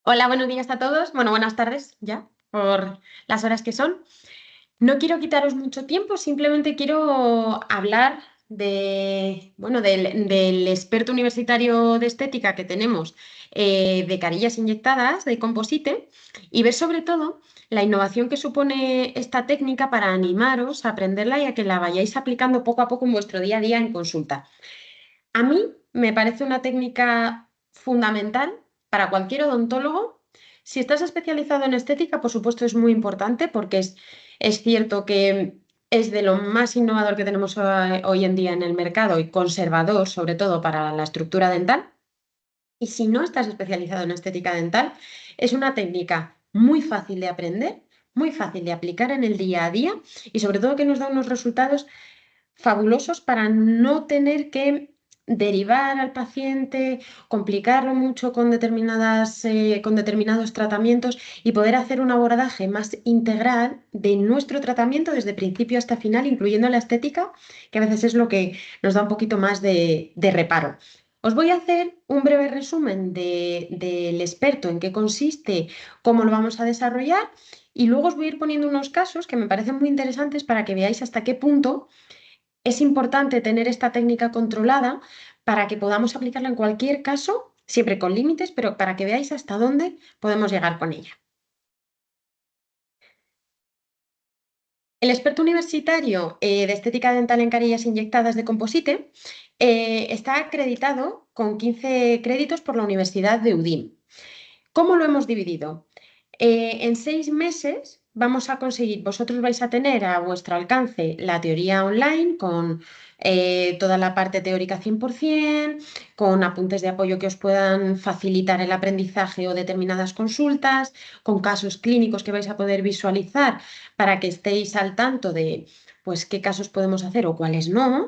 Hola, buenos días a todos. Bueno, buenas tardes ya, por las horas que son. No quiero quitaros mucho tiempo, simplemente quiero hablar del experto universitario de estética que tenemos de carillas inyectadas de composite y ver sobre todo la innovación que supone esta técnica para animaros a aprenderla y a que la vayáis aplicando poco a poco en vuestro día a día en consulta. A mí me parece una técnica fundamental para cualquier odontólogo. Si estás especializado en estética, por supuesto, es muy importante porque es cierto que es de lo más innovador que tenemos hoy en día en el mercado y conservador, sobre todo para la estructura dental. Y si no estás especializado en estética dental, es una técnica muy fácil de aprender, muy fácil de aplicar en el día a día y sobre todo que nos da unos resultados fabulosos para no tener que derivar al paciente, complicarlo mucho con determinados tratamientos y poder hacer un abordaje más integral de nuestro tratamiento desde principio hasta final, incluyendo la estética, que a veces es lo que nos da un poquito más de reparo. Os voy a hacer un breve resumen del experto, en qué consiste, cómo lo vamos a desarrollar y luego os voy a ir poniendo unos casos que me parecen muy interesantes para que veáis hasta qué punto es importante tener esta técnica controlada para que podamos aplicarla en cualquier caso, siempre con límites, pero para que veáis hasta dónde podemos llegar con ella. El experto universitario de estética dental en carillas inyectadas de composite está acreditado con 15 créditos por la Universidad de Udine. ¿Cómo lo hemos dividido? En 6 meses vamos a conseguir, vosotros vais a tener a vuestro alcance la teoría online con toda la parte teórica 100%, con apuntes de apoyo que os puedan facilitar el aprendizaje o determinadas consultas, con casos clínicos que vais a poder visualizar para que estéis al tanto de pues, qué casos podemos hacer o cuáles no.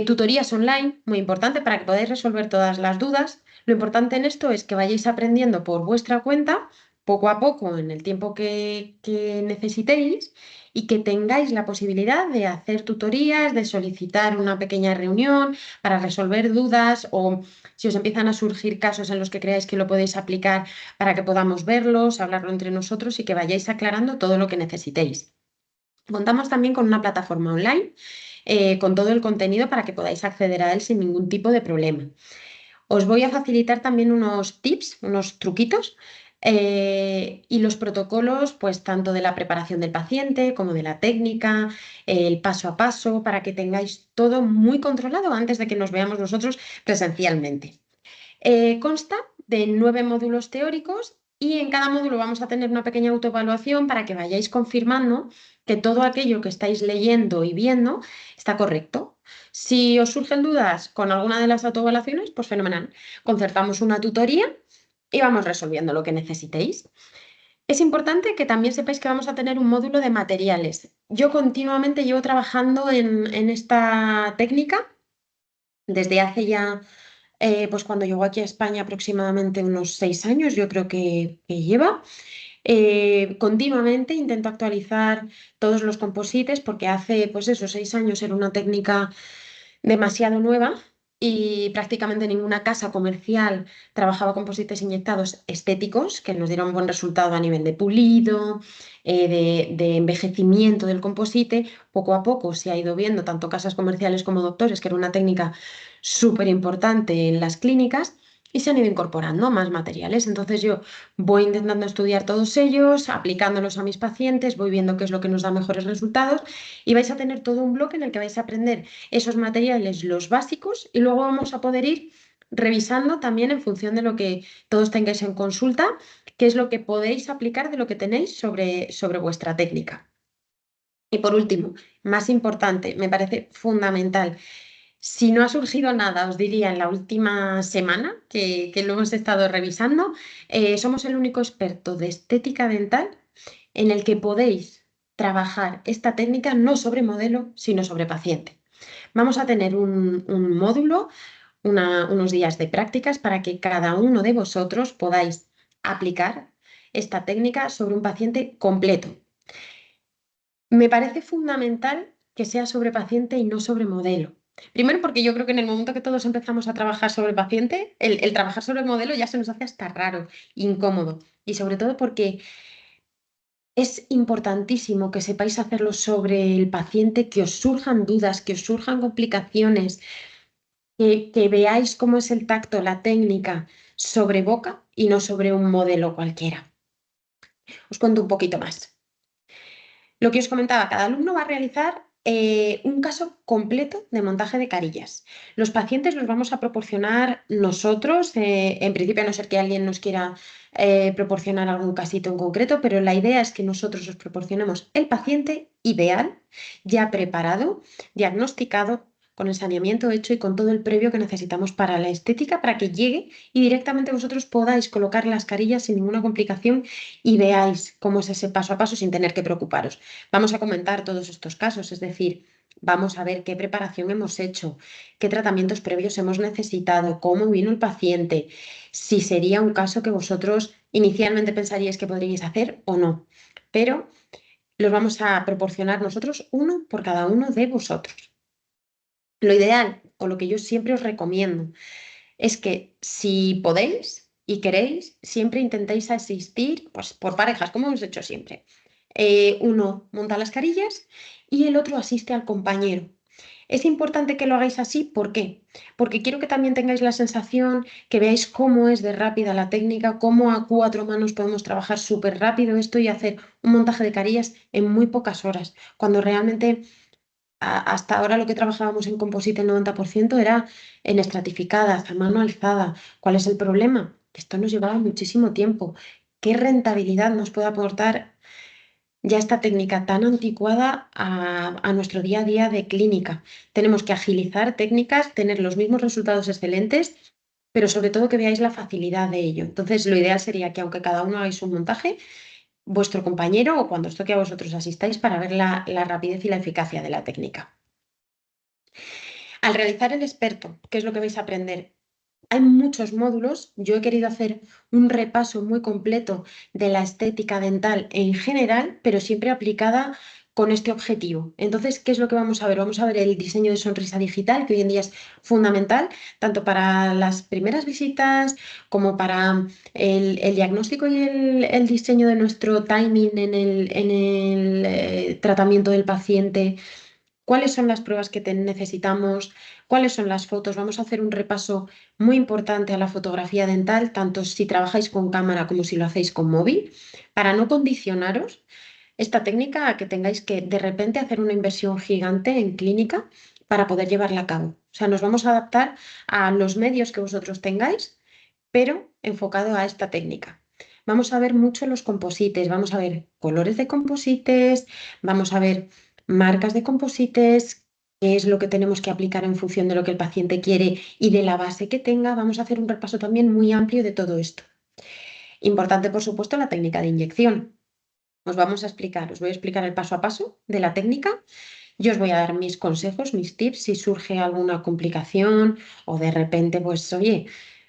Tutorías online, muy importante para que podáis resolver todas las dudas. Lo importante en esto es que vayáis aprendiendo por vuestra cuenta, poco a poco, en el tiempo que necesitéis y que tengáis la posibilidad de hacer tutorías, de solicitar una pequeña reunión para resolver dudas o si os empiezan a surgir casos en los que creáis que lo podéis aplicar para que podamos verlos, hablarlo entre nosotros y que vayáis aclarando todo lo que necesitéis. Contamos también con una plataforma online con todo el contenido para que podáis acceder a él sin ningún tipo de problema. Os voy a facilitar también unos tips, unos truquitos y los protocolos, pues tanto de la preparación del paciente como de la técnica, el paso a paso, para que tengáis todo muy controlado antes de que nos veamos nosotros presencialmente. Consta de 9 módulos teóricos y en cada módulo vamos a tener una pequeña autoevaluación para que vayáis confirmando que todo aquello que estáis leyendo y viendo está correcto. Si os surgen dudas con alguna de las autoevaluaciones, pues fenomenal. Concertamos una tutoría y vamos resolviendo lo que necesitéis. Es importante que también sepáis que vamos a tener un módulo de materiales. Yo continuamente llevo trabajando en esta técnica desde hace ya pues cuando llegó aquí a España aproximadamente unos 6 años, yo creo que lleva. Continuamente intento actualizar todos los composites porque hace pues esos 6 años era una técnica demasiado nueva y prácticamente ninguna casa comercial trabajaba composites inyectados estéticos que nos dieron buen resultado a nivel de pulido, de envejecimiento del composite. Poco a poco se ha ido viendo tanto casas comerciales como doctores que era una técnica súper importante en las clínicas y se han ido incorporando más materiales. Entonces yo voy intentando estudiar todos ellos, aplicándolos a mis pacientes, voy viendo qué es lo que nos da mejores resultados y vais a tener todo un bloque en el que vais a aprender esos materiales, los básicos, y luego vamos a poder ir revisando también en función de lo que todos tengáis en consulta, qué es lo que podéis aplicar de lo que tenéis sobre vuestra técnica. Y por último, más importante, me parece fundamental. Si no ha surgido nada, os diría en la última semana que lo hemos estado revisando, somos el único experto de estética dental en el que podéis trabajar esta técnica no sobre modelo, sino sobre paciente. Vamos a tener un módulo, unos días de prácticas para que cada uno de vosotros podáis aplicar esta técnica sobre un paciente completo. Me parece fundamental que sea sobre paciente y no sobre modelo. Primero porque yo creo que en el momento que todos empezamos a trabajar sobre el paciente, el trabajar sobre el modelo ya se nos hace hasta raro, incómodo. Y sobre todo porque es importantísimo que sepáis hacerlo sobre el paciente, que os surjan dudas, que os surjan complicaciones, que veáis cómo es el tacto, la técnica sobre boca y no sobre un modelo cualquiera. Os cuento un poquito más. Lo que os comentaba, cada alumno va a realizar un caso completo de montaje de carillas. Los pacientes los vamos a proporcionar nosotros, en principio a no ser que alguien nos quiera proporcionar algún casito en concreto, pero la idea es que nosotros os proporcionemos el paciente ideal, ya preparado, diagnosticado, con el saneamiento hecho y con todo el previo que necesitamos para la estética, para que llegue y directamente vosotros podáis colocar las carillas sin ninguna complicación y veáis cómo es ese paso a paso sin tener que preocuparos. Vamos a comentar todos estos casos, es decir, vamos a ver qué preparación hemos hecho, qué tratamientos previos hemos necesitado, cómo vino el paciente, si sería un caso que vosotros inicialmente pensaríais que podríais hacer o no. Pero los vamos a proporcionar nosotros uno por cada uno de vosotros. Lo ideal, o lo que yo siempre os recomiendo, es que si podéis y queréis, siempre intentéis asistir pues, por parejas, como hemos hecho siempre. Uno monta las carillas y el otro asiste al compañero. Es importante que lo hagáis así, ¿por qué? Porque quiero que también tengáis la sensación, que veáis cómo es de rápida la técnica, cómo a cuatro manos podemos trabajar súper rápido esto y hacer un montaje de carillas en muy pocas horas, cuando realmente hasta ahora lo que trabajábamos en Composite el 90% era en estratificadas, a mano alzada. ¿Cuál es el problema? Que esto nos llevaba muchísimo tiempo. ¿Qué rentabilidad nos puede aportar ya esta técnica tan anticuada a nuestro día a día de clínica? Tenemos que agilizar técnicas, tener los mismos resultados excelentes, pero sobre todo que veáis la facilidad de ello. Entonces, lo ideal sería que aunque cada uno hagáis un montaje, vuestro compañero o cuando os toque a vosotros asistáis para ver la rapidez y la eficacia de la técnica. Al realizar el experto, ¿qué es lo que vais a aprender? Hay muchos módulos. Yo he querido hacer un repaso muy completo de la estética dental en general, pero siempre aplicada con este objetivo. Entonces, ¿qué es lo que vamos a ver? Vamos a ver el diseño de sonrisa digital, que hoy en día es fundamental, tanto para las primeras visitas como para el diagnóstico y el diseño de nuestro timing en el tratamiento del paciente. ¿Cuáles son las pruebas que necesitamos? ¿Cuáles son las fotos? Vamos a hacer un repaso muy importante a la fotografía dental, tanto si trabajáis con cámara como si lo hacéis con móvil, para no condicionaros esta técnica a que tengáis que de repente hacer una inversión gigante en clínica para poder llevarla a cabo. O sea, nos vamos a adaptar a los medios que vosotros tengáis, pero enfocado a esta técnica. Vamos a ver mucho los composites, vamos a ver colores de composites, vamos a ver marcas de composites, qué es lo que tenemos que aplicar en función de lo que el paciente quiere y de la base que tenga. Vamos a hacer un repaso también muy amplio de todo esto. Importante, por supuesto, la técnica de inyección. Os voy a explicar el paso a paso de la técnica. Yo os voy a dar mis consejos, mis tips, si surge alguna complicación o de repente, pues oye,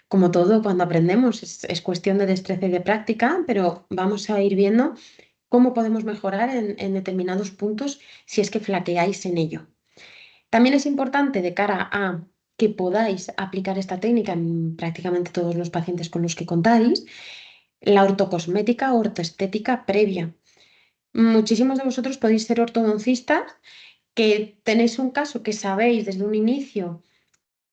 como todo cuando aprendemos, es cuestión de destreza y de práctica, pero vamos a ir viendo cómo podemos mejorar en determinados puntos si es que flaqueáis en ello. También es importante de cara a que podáis aplicar esta técnica en prácticamente todos los pacientes con los que contáis, la ortocosmética o ortoestética previa. Muchísimos de vosotros podéis ser ortodoncistas que tenéis un caso que sabéis desde un inicio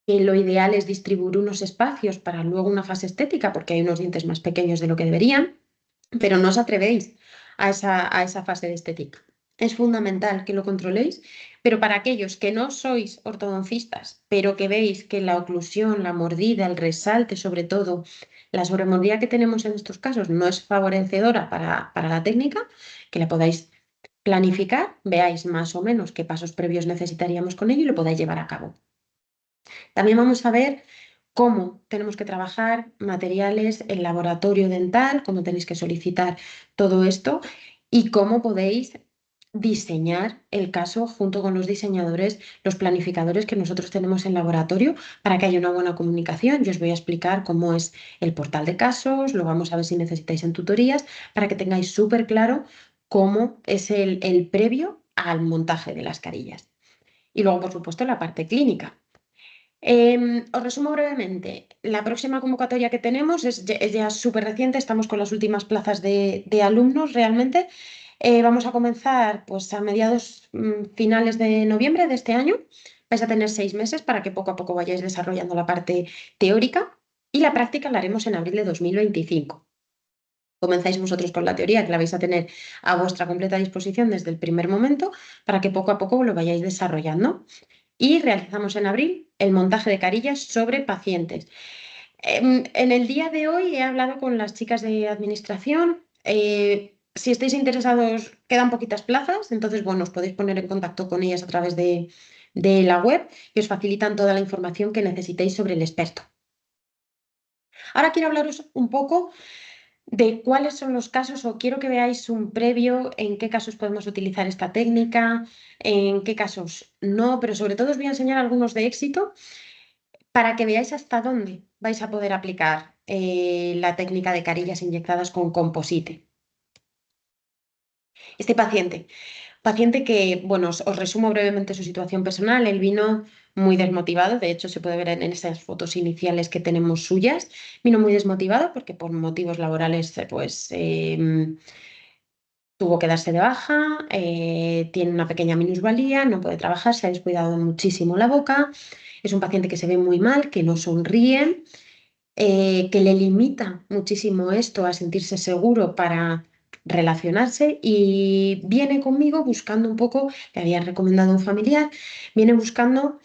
que lo ideal es distribuir unos espacios para luego una fase estética, porque hay unos dientes más pequeños de lo que deberían, pero no os atrevéis a esa fase de estética. Es fundamental que lo controléis, pero para aquellos que no sois ortodoncistas, pero que veis que la oclusión, la mordida, el resalte, sobre todo, la sobremordida que tenemos en estos casos no es favorecedora para la técnica, que la podáis planificar, veáis más o menos qué pasos previos necesitaríamos con ello y lo podáis llevar a cabo. También vamos a ver cómo tenemos que trabajar materiales en laboratorio dental, cómo tenéis que solicitar todo esto y cómo podéis diseñar el caso junto con los diseñadores, los planificadores que nosotros tenemos en laboratorio para que haya una buena comunicación. Yo os voy a explicar cómo es el portal de casos, lo vamos a ver si necesitáis en tutorías, para que tengáis súper claro cómo es el previo al montaje de las carillas. Y luego, por supuesto, la parte clínica. Os resumo brevemente. La próxima convocatoria que tenemos es ya súper reciente, estamos con las últimas plazas de alumnos realmente. Vamos a comenzar pues, a mediados finales de noviembre de este año. Vais a tener 6 meses para que poco a poco vayáis desarrollando la parte teórica y la práctica la haremos en abril de 2025. Comenzáis vosotros con la teoría, que la vais a tener a vuestra completa disposición desde el primer momento para que poco a poco lo vayáis desarrollando. Y realizamos en abril el montaje de carillas sobre pacientes. En el día de hoy he hablado con las chicas de administración. Si estáis interesados, quedan poquitas plazas, entonces, bueno, os podéis poner en contacto con ellas a través de la web y os facilitan toda la información que necesitéis sobre el experto. Ahora quiero hablaros un poco de cuáles son los casos o quiero que veáis un previo en qué casos podemos utilizar esta técnica, en qué casos no, pero sobre todo os voy a enseñar algunos de éxito para que veáis hasta dónde vais a poder aplicar la técnica de carillas inyectadas con composite. Este paciente que, bueno, os resumo brevemente su situación personal. Él vino muy desmotivado, de hecho se puede ver en esas fotos iniciales que tenemos suyas. Vino muy desmotivado porque por motivos laborales, pues tuvo que darse de baja, tiene una pequeña minusvalía, no puede trabajar, se ha descuidado muchísimo la boca. Es un paciente que se ve muy mal, que no sonríe, que le limita muchísimo esto a sentirse seguro para relacionarse y viene conmigo buscando un poco, le había recomendado un familiar, viene buscando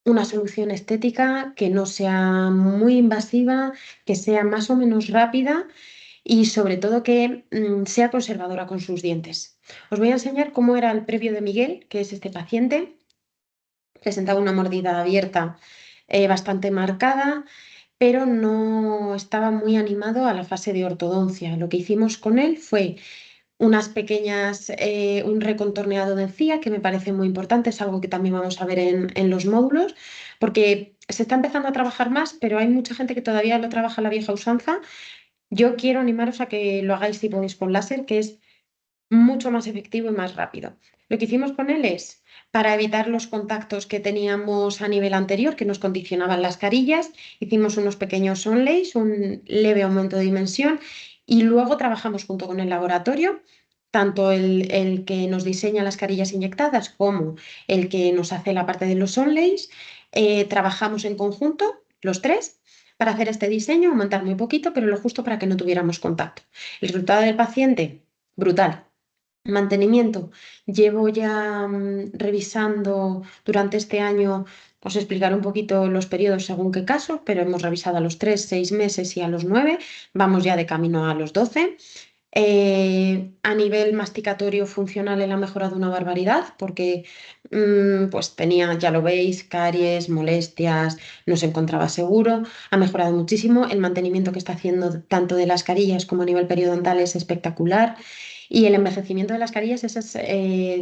una solución estética que no sea muy invasiva, que sea más o menos rápida y sobre todo que sea conservadora con sus dientes. Os voy a enseñar cómo era el previo de Miguel, que es este paciente. Presentaba una mordida abierta bastante marcada, pero no estaba muy animado a la fase de ortodoncia. Lo que hicimos con él fue un recontorneado de encía, que me parece muy importante, es algo que también vamos a ver en los módulos, porque se está empezando a trabajar más, pero hay mucha gente que todavía lo trabaja a la vieja usanza. Yo quiero animaros a que lo hagáis si podéis con láser, que es mucho más efectivo y más rápido. Lo que hicimos con él es, para evitar los contactos que teníamos a nivel anterior, que nos condicionaban las carillas, hicimos unos pequeños onlays, un leve aumento de dimensión, y luego trabajamos junto con el laboratorio, tanto el que nos diseña las carillas inyectadas como el que nos hace la parte de los onlays. Trabajamos en conjunto, los tres, para hacer este diseño, aumentar muy poquito, pero lo justo para que no tuviéramos contacto. El resultado del paciente, brutal. Mantenimiento. Llevo ya revisando durante este año, os explicaré un poquito los periodos según qué caso, pero hemos revisado a los 3, 6 meses y a los 9. Vamos ya de camino a los 12. A nivel masticatorio funcional él ha mejorado una barbaridad porque pues tenía, ya lo veis, caries, molestias, no se encontraba seguro, ha mejorado muchísimo. El mantenimiento que está haciendo tanto de las carillas como a nivel periodontal es espectacular. Y el envejecimiento de las carillas, esa es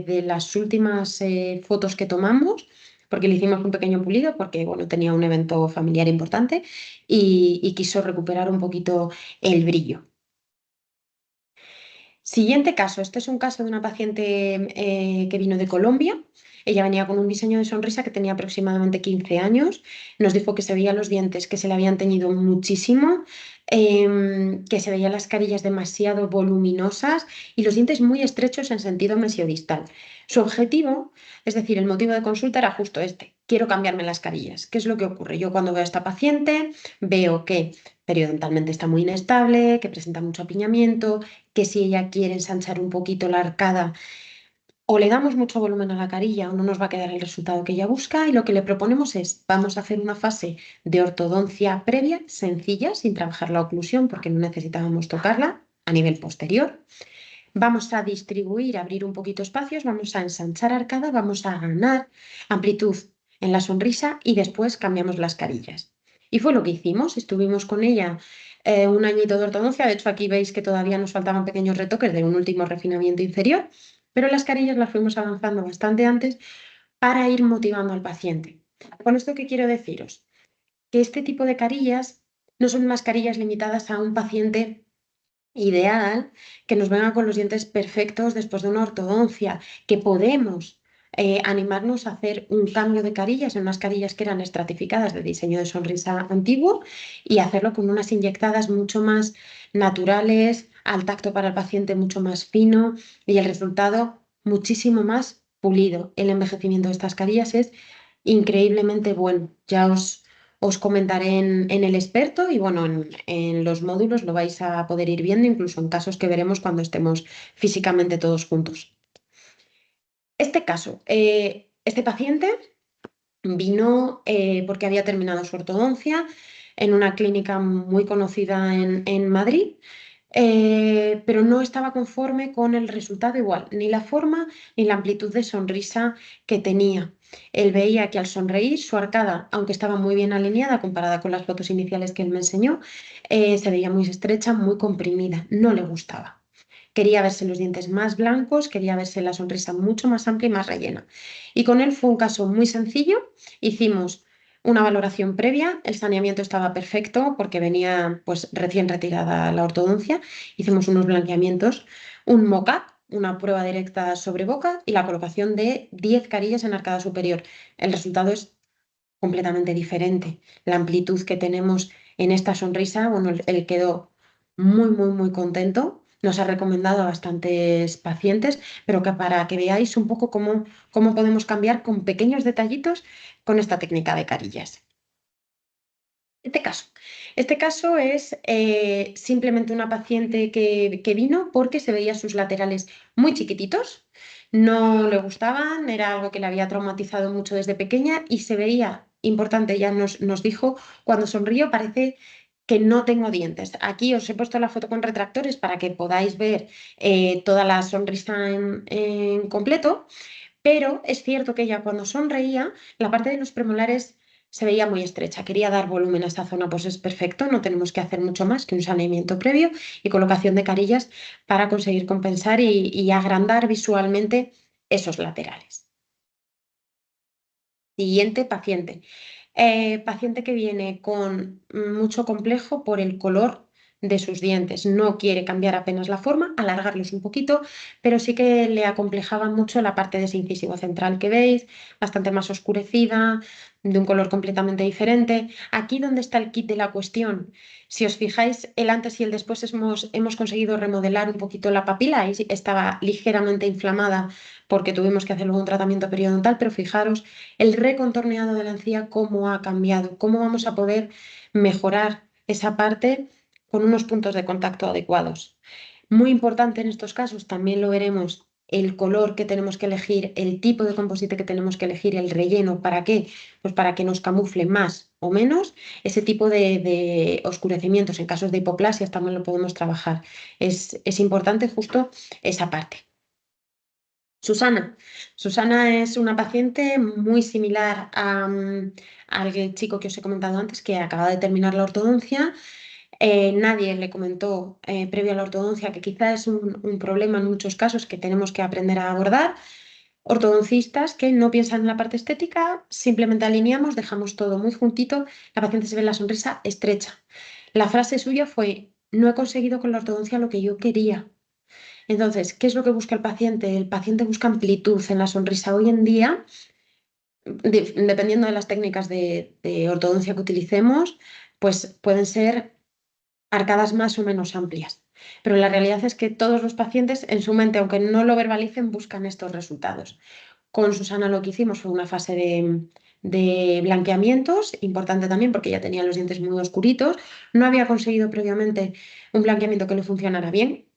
de las últimas fotos que tomamos, porque le hicimos un pequeño pulido, porque bueno, tenía un evento familiar importante y quiso recuperar un poquito el brillo. Siguiente caso. Este es un caso de una paciente que vino de Colombia. Ella venía con un diseño de sonrisa que tenía aproximadamente 15 años. Nos dijo que se veían los dientes que se le habían teñido muchísimo, que se veían las carillas demasiado voluminosas y los dientes muy estrechos en sentido mesiodistal. Su objetivo, es decir, el motivo de consulta era justo este. Quiero cambiarme las carillas. ¿Qué es lo que ocurre? Yo cuando veo a esta paciente veo que periodontalmente está muy inestable, que presenta mucho apiñamiento, que si ella quiere ensanchar un poquito la arcada, o le damos mucho volumen a la carilla o no nos va a quedar el resultado que ella busca y lo que le proponemos es, vamos a hacer una fase de ortodoncia previa, sencilla, sin trabajar la oclusión porque no necesitábamos tocarla a nivel posterior. Vamos a distribuir, abrir un poquito espacios, vamos a ensanchar arcada, vamos a ganar amplitud en la sonrisa y después cambiamos las carillas. Y fue lo que hicimos, estuvimos con ella un añito de ortodoncia, de hecho aquí veis que todavía nos faltaban pequeños retoques de un último refinamiento inferior, pero las carillas las fuimos avanzando bastante antes para ir motivando al paciente. Con esto, ¿qué quiero deciros? Que este tipo de carillas no son más carillas limitadas a un paciente ideal, que nos venga con los dientes perfectos después de una ortodoncia, que podemos animarnos a hacer un cambio de carillas en unas carillas que eran estratificadas de diseño de sonrisa antiguo y hacerlo con unas inyectadas mucho más naturales, al tacto para el paciente mucho más fino y el resultado muchísimo más pulido. El envejecimiento de estas carillas es increíblemente bueno. Ya os comentaré en el experto y bueno, en los módulos lo vais a poder ir viendo, incluso en casos que veremos cuando estemos físicamente todos juntos. Este caso, este paciente vino porque había terminado su ortodoncia en una clínica muy conocida en Madrid, pero no estaba conforme con el resultado igual, ni la forma ni la amplitud de sonrisa que tenía. Él veía que al sonreír su arcada, aunque estaba muy bien alineada comparada con las fotos iniciales que él me enseñó, se veía muy estrecha, muy comprimida, no le gustaba. Quería verse los dientes más blancos, quería verse la sonrisa mucho más amplia y más rellena. Y con él fue un caso muy sencillo. Hicimos una valoración previa, el saneamiento estaba perfecto porque venía pues recién retirada la ortodoncia. Hicimos unos blanqueamientos, un mock-up, una prueba directa sobre boca y la colocación de 10 carillas en arcada superior. El resultado es completamente diferente. La amplitud que tenemos en esta sonrisa, bueno, él quedó muy, muy, muy contento. Nos ha recomendado a bastantes pacientes, pero que para que veáis un poco cómo podemos cambiar con pequeños detallitos con esta técnica de carillas. Este caso. Este caso es simplemente una paciente que vino porque se veía sus laterales muy chiquititos, no le gustaban, era algo que le había traumatizado mucho desde pequeña y se veía, importante, ya nos dijo, cuando sonrío parece que no tengo dientes. Aquí os he puesto la foto con retractores para que podáis ver toda la sonrisa en completo. Pero es cierto que ella cuando sonreía, la parte de los premolares se veía muy estrecha. Quería dar volumen a esta zona, pues es perfecto, no tenemos que hacer mucho más que un saneamiento previo y colocación de carillas para conseguir compensar y agrandar visualmente esos laterales. Siguiente paciente. Paciente que viene con mucho complejo por el color de sus dientes. No quiere cambiar apenas la forma, alargarlos un poquito, pero sí que le acomplejaba mucho la parte de ese incisivo central que veis, bastante más oscurecida, de un color completamente diferente. Aquí donde está el kit de la cuestión. Si os fijáis, el antes y el después hemos conseguido remodelar un poquito la papila y estaba ligeramente inflamada porque tuvimos que hacer luego un tratamiento periodontal, pero fijaros el recontorneado de la encía, cómo ha cambiado, cómo vamos a poder mejorar esa parte con unos puntos de contacto adecuados. Muy importante en estos casos, también lo veremos, el color que tenemos que elegir, el tipo de composite que tenemos que elegir, el relleno, ¿para qué? Pues para que nos camufle más o menos ese tipo de oscurecimientos. En casos de hipoplasias también lo podemos trabajar. Es importante justo esa parte. Susana. Susana es una paciente muy similar al chico que os he comentado antes, que acaba de terminar la ortodoncia. Nadie le comentó previo a la ortodoncia que quizá es un problema en muchos casos que tenemos que aprender a abordar. Ortodoncistas que no piensan en la parte estética, simplemente alineamos, dejamos todo muy juntito, la paciente se ve la sonrisa estrecha. La frase suya fue, no he conseguido con la ortodoncia lo que yo quería. Entonces, ¿qué es lo que busca el paciente? El paciente busca amplitud en la sonrisa. Hoy en día, dependiendo de las técnicas de ortodoncia que utilicemos, pues pueden ser arcadas más o menos amplias. Pero la realidad es que todos los pacientes en su mente, aunque no lo verbalicen, buscan estos resultados. Con Susana lo que hicimos fue una fase de blanqueamientos, importante también porque ya tenía los dientes muy oscuritos. No había conseguido previamente un blanqueamiento que le funcionara bien.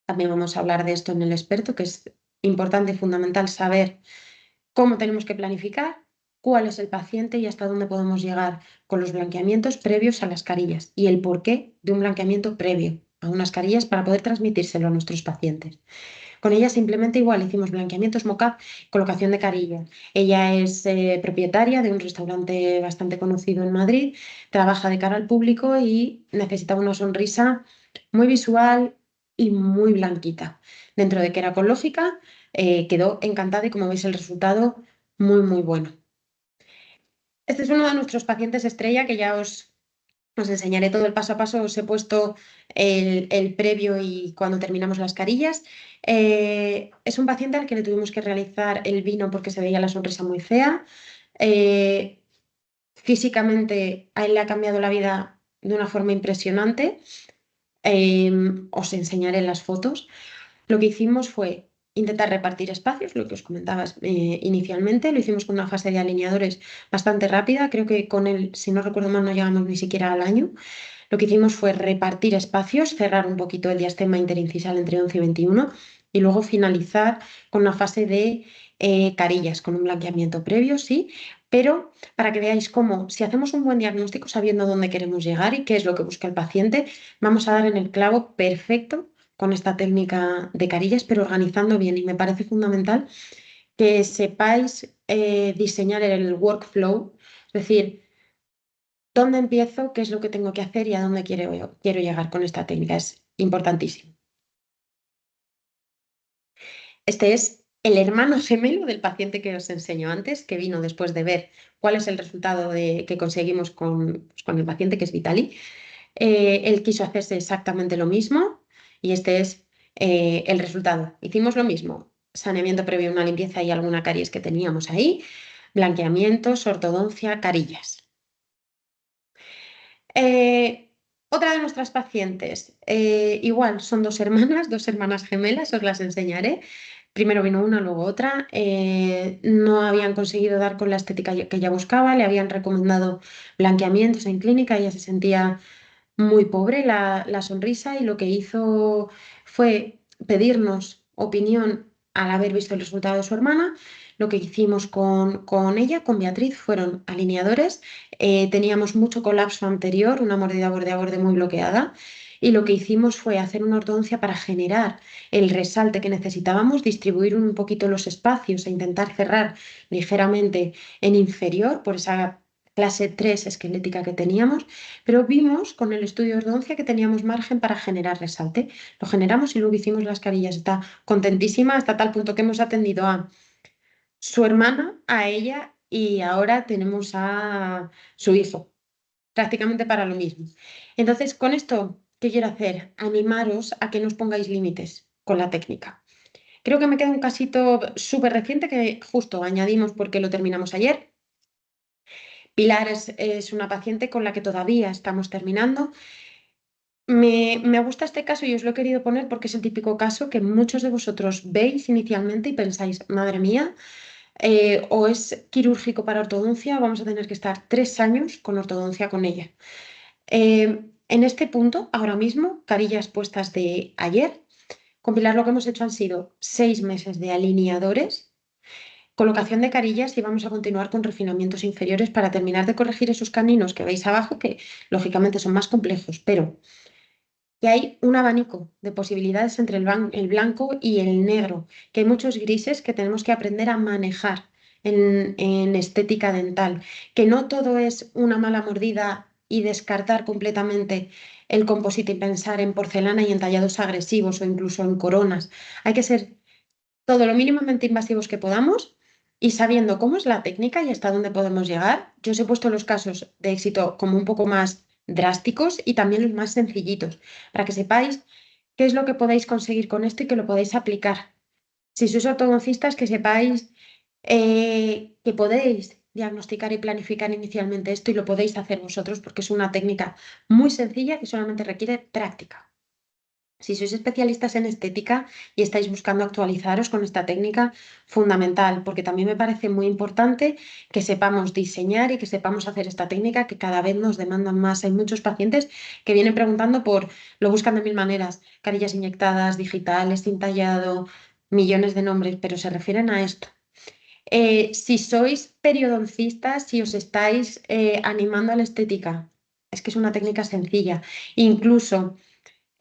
También vamos a hablar de esto en el experto, que es importante y fundamental saber cómo tenemos que planificar, cuál es el paciente y hasta dónde podemos llegar con los blanqueamientos previos a las carillas y el porqué de un blanqueamiento previo a unas carillas para poder transmitírselo a nuestros pacientes. Con ella simplemente igual hicimos blanqueamientos mock-up, colocación de carilla. Ella es propietaria de un restaurante bastante conocido en Madrid, trabaja de cara al público y necesitaba una sonrisa muy visual y muy blanquita. Dentro de que era con lógica, quedó encantada y como veis el resultado muy, muy bueno. Este es uno de nuestros pacientes estrella que ya os Os enseñaré todo el paso a paso, os he puesto el previo y cuando terminamos las carillas. Es un paciente al que le tuvimos que realizar el vino porque se veía la sonrisa muy fea. Eh, Físicamente a él le ha cambiado la vida de una forma impresionante. Os enseñaré las fotos. Lo que hicimos fue intentar repartir espacios, lo que os comentaba inicialmente. Lo hicimos con una fase de alineadores bastante rápida. Creo que con él, si no recuerdo mal, no llegamos ni siquiera al año. Lo que hicimos fue repartir espacios, cerrar un poquito el diastema interincisal entre 11 y 21 y luego finalizar con una fase de carillas, con un blanqueamiento previo, sí, pero para que veáis cómo, si hacemos un buen diagnóstico sabiendo dónde queremos llegar y qué es lo que busca el paciente, vamos a dar en el clavo perfecto con esta técnica de carillas, pero organizando bien. Y me parece fundamental que sepáis diseñar el workflow, es decir, dónde empiezo, qué es lo que tengo que hacer y a dónde quiero llegar con esta técnica. Es importantísimo. Este es el hermano gemelo del paciente que os enseño antes, que vino después de ver cuál es el resultado que conseguimos con el paciente, que es Vitali. Él quiso hacerse exactamente lo mismo y este es el resultado. Hicimos lo mismo, saneamiento previo a una limpieza y alguna caries que teníamos ahí, blanqueamientos, ortodoncia, carillas. Eh, Otra de nuestras pacientes, igual, son dos hermanas gemelas, os las enseñaré. Primero vino una, luego otra. No habían conseguido dar con la estética que ella buscaba, le habían recomendado blanqueamientos en clínica, ella se sentía muy pobre la sonrisa y lo que hizo fue pedirnos opinión al haber visto el resultado de su hermana. Lo que hicimos con ella, con Beatriz, fueron alineadores. Teníamos mucho colapso anterior, una mordida borde a borde muy bloqueada. Y lo que hicimos fue hacer una ortodoncia para generar el resalte que necesitábamos, distribuir un poquito los espacios e intentar cerrar ligeramente en inferior por esa clase 3 esquelética que teníamos, pero vimos con el estudio de ortodoncia que teníamos margen para generar resalte. Lo generamos y luego hicimos las carillas. Está contentísima hasta tal punto que hemos atendido a su hermana, a ella y ahora tenemos a su hijo, prácticamente para lo mismo. Entonces, con esto, ¿qué quiero hacer? Animaros a que no os pongáis límites con la técnica. Creo que me queda un casito súper reciente que justo añadimos porque lo terminamos ayer. Pilar es una paciente con la que todavía estamos terminando. Me gusta este caso y os lo he querido poner porque es el típico caso que muchos de vosotros veis inicialmente y pensáis, madre mía, o es quirúrgico para ortodoncia, vamos a tener que estar 3 años con ortodoncia con ella. En este punto, ahora mismo, carillas puestas de ayer, con Pilar lo que hemos hecho han sido 6 meses de alineadores, colocación de carillas y vamos a continuar con refinamientos inferiores para terminar de corregir esos caninos que veis abajo, que lógicamente son más complejos, pero que hay un abanico de posibilidades entre el blanco y el negro, que hay muchos grises que tenemos que aprender a manejar en estética dental, que no todo es una mala mordida y descartar completamente el composite y pensar en porcelana y en tallados agresivos o incluso en coronas. Hay que ser todo lo mínimamente invasivos que podamos y sabiendo cómo es la técnica y hasta dónde podemos llegar. Yo os he puesto los casos de éxito como un poco más drásticos y también los más sencillitos, para que sepáis qué es lo que podéis conseguir con esto y que lo podáis aplicar. Si sois ortodoncistas, que sepáis que podéis diagnosticar y planificar inicialmente esto y lo podéis hacer vosotros porque es una técnica muy sencilla que solamente requiere práctica. Si sois especialistas en estética y estáis buscando actualizaros con esta técnica, fundamental, porque también me parece muy importante que sepamos diseñar y que sepamos hacer esta técnica que cada vez nos demandan más. Hay muchos pacientes que vienen preguntando lo buscan de mil maneras, carillas inyectadas, digitales, sin tallado, millones de nombres, pero se refieren a esto. Si sois periodoncistas, si os estáis animando a la estética, es que es una técnica sencilla. Incluso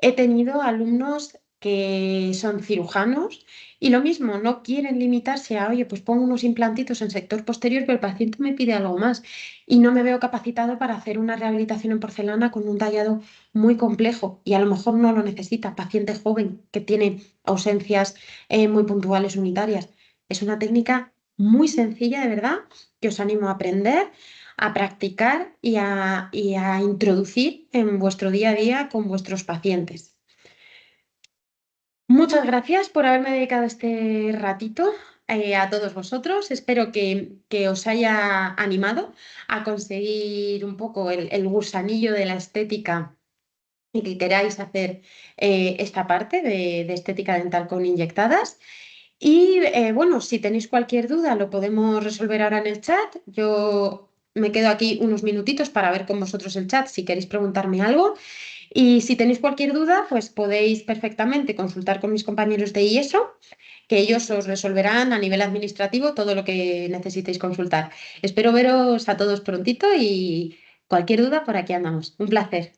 he tenido alumnos que son cirujanos y lo mismo, no quieren limitarse a, oye, pues pongo unos implantitos en sector posterior, pero el paciente me pide algo más y no me veo capacitado para hacer una rehabilitación en porcelana con un tallado muy complejo y a lo mejor no lo necesita. Paciente joven que tiene ausencias muy puntuales unitarias. Es una técnica muy sencilla, de verdad, que os animo a aprender, a practicar y a introducir en vuestro día a día con vuestros pacientes. Muchas gracias por haberme dedicado este ratito a todos vosotros. Espero que os haya animado a conseguir un poco el gusanillo de la estética y que queráis hacer esta parte de estética dental con inyectadas. Y bueno, si tenéis cualquier duda, lo podemos resolver ahora en el chat. Yo me quedo aquí unos minutitos para ver con vosotros el chat si queréis preguntarme algo. Y si tenéis cualquier duda, pues podéis perfectamente consultar con mis compañeros de IESO, que ellos os resolverán a nivel administrativo todo lo que necesitéis consultar. Espero veros a todos prontito y cualquier duda por aquí andamos. Un placer.